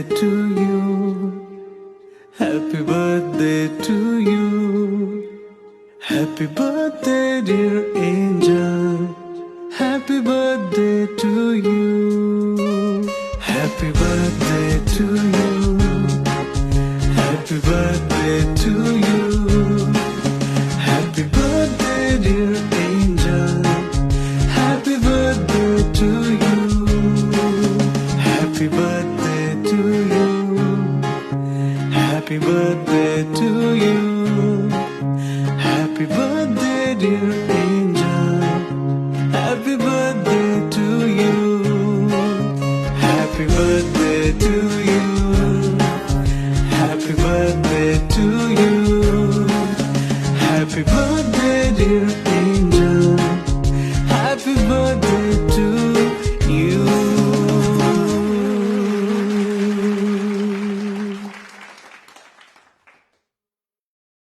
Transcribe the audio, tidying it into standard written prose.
birthday to you. Happy birthday to you. Happy birthday, dear angel. Happy birthday to you. Happy birthday to you. Happy birthday to you. Happy birthday, dear angel. Happy birthday to you. Happy birthday to you. Happy birthday to you. Happy birthday, dear angel. Happy birthday to you. Happy birthday to you.